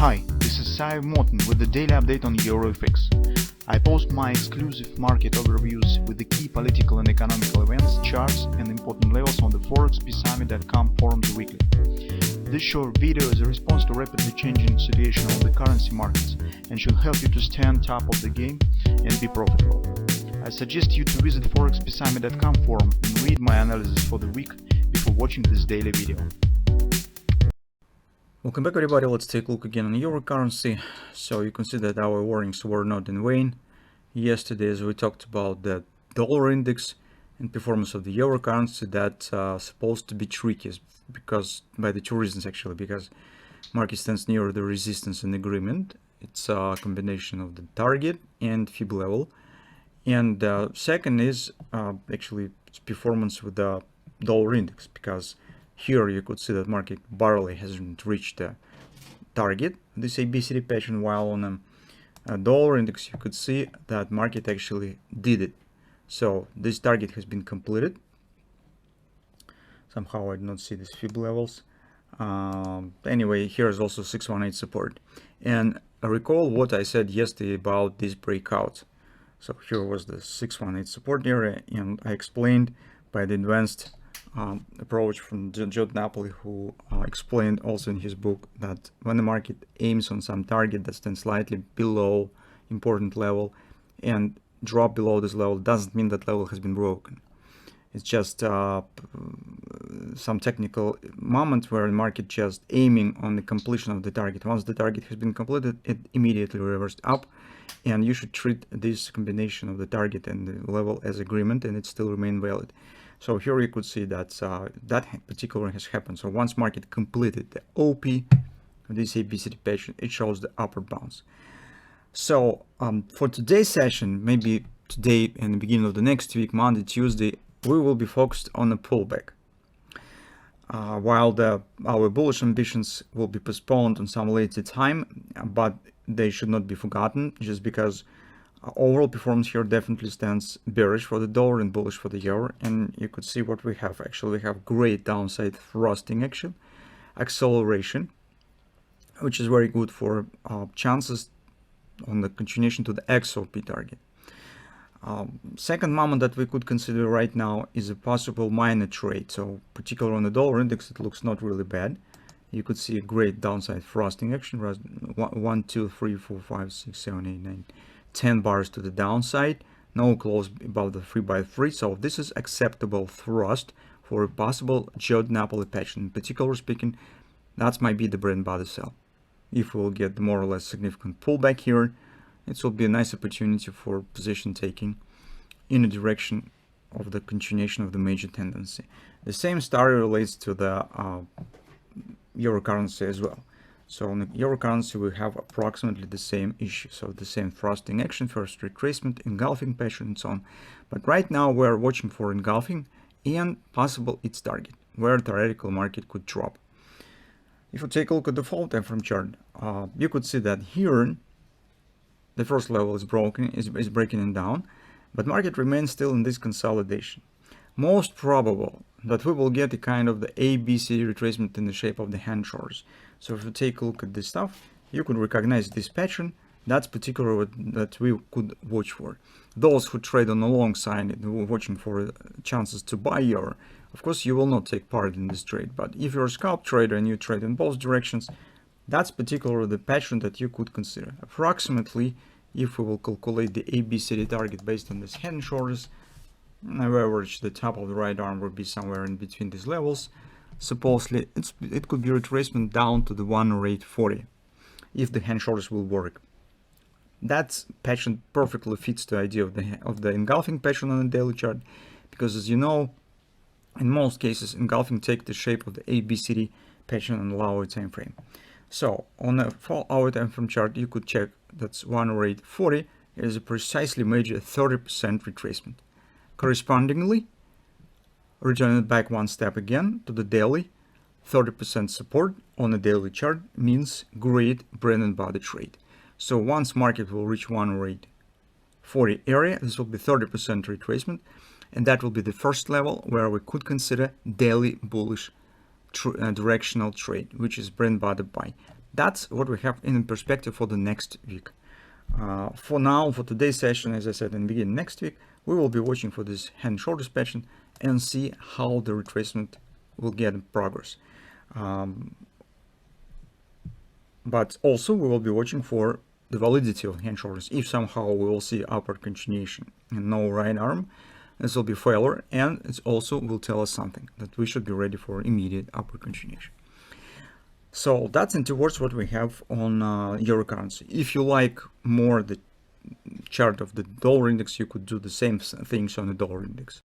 Hi, this is Sive Morten with the daily update on EuroFX. I post my exclusive market overviews with the key political and economical events, charts and important levels on the ForexPeaceArmy.com forums weekly. This short video is a response to rapidly changing situation on the currency markets and should help you to stay on top of the game and be profitable. I suggest you to visit ForexPeaceArmy.com forum and read my analysis for the week before watching this daily video. Welcome back everybody, let's take a look again on euro currency. So you can see that our warnings were not in vain. Yesterday, as we talked about the dollar index and performance of the euro currency, that's supposed to be tricky because by the two reasons actually, because market stands near the resistance and agreement. It's a combination of the target and fib level. And second is actually performance with the dollar index, because here you could see that market barely hasn't reached the target, this ABCD pattern, while on a dollar index you could see that market actually did it. So this target has been completed. Somehow I do not see these fib levels. Anyway, here is also 618 support. And recall what I said yesterday about this breakout. So here was the 618 support area, and I explained by the advanced approach from Joe Napoli, who explained also in his book that when the market aims on some target that stands slightly below important level and drop below this level, doesn't mean that level has been broken. It's just some technical moment where the market just aiming on the completion of the target. Once the target has been completed, it immediately reversed up, and you should treat this combination of the target and the level as agreement, and it still remain valid. So here you could see that that particular has happened. So once market completed the OP, this ABCD pattern, it shows the upper bounce. So for today's session, maybe today and the beginning of the next week, Monday, Tuesday, we will be focused on a pullback. While our bullish ambitions will be postponed on some later time, but they should not be forgotten, just because overall performance here definitely stands bearish for the dollar and bullish for the euro. And you could see what we have. Actually, we have great downside thrusting action, acceleration, which is very good for chances on the continuation to the XOP target. Second moment that we could consider right now is a possible minor trade. So particularly on the dollar index, it looks not really bad. You could see a great downside thrusting action, 1, 2, 3, 4, 5, 6, 7, 8, 9, 10 bars to the downside, no close above the 3x3. So this is acceptable thrust for a possible Joe Napoli pattern. In particular speaking, that might be the bread and butter sell. If we'll get more or less significant pullback here, it will be a nice opportunity for position taking in the direction of the continuation of the major tendency. The same story relates to the euro currency as well. So on the euro currency, we have approximately the same issue. So the same thrusting action, first retracement, engulfing pattern, and so on. But right now we're watching for engulfing and possible its target, where theoretical market could drop. If you take a look at the fall time frame chart, you could see that here the first level is broken, is breaking it down, but market remains still in this consolidation. Most probable that we will get a kind of the ABC retracement in the shape of the hand shoulders. So if you take a look at this stuff, you could recognize this pattern. That's particular that we could watch for. Those who trade on the long side and watching for chances to buy euro, of course you will not take part in this trade. But if you're a scalp trader and you trade in both directions, that's particularly the pattern that you could consider. Approximately, if we will calculate the ABCD target based on this head and shoulders, on average the top of the right arm will be somewhere in between these levels. Supposedly it could be retracement down to the 108.40 if the hand shoulders will work. That pattern perfectly fits the idea of the engulfing pattern on the daily chart, because as you know, in most cases engulfing take the shape of the ABCD pattern on the lower time frame. So on a 4-hour time frame chart, you could check that's 108.40 is a precisely major 30% retracement. Correspondingly, returning it back one step again to the daily, 30% support on a daily chart means great bread and butter trade. So once market will reach 108.40 area, this will be 30% retracement, and that will be the first level where we could consider daily bullish directional trade, which is bread and butter buy. that's what we have in perspective for the next week. For now, for today's session, as I said in the beginning, next week we will be watching for this hand shoulders pattern and see how the retracement will get in progress. But also we will be watching for the validity of hand shoulders. If somehow we will see upward continuation and no right arm, this will be failure, and it also will tell us something that we should be ready for immediate upward continuation. So that's in two words what we have on euro currency. If you like more the chart of the dollar index, you could do the same things on the dollar index.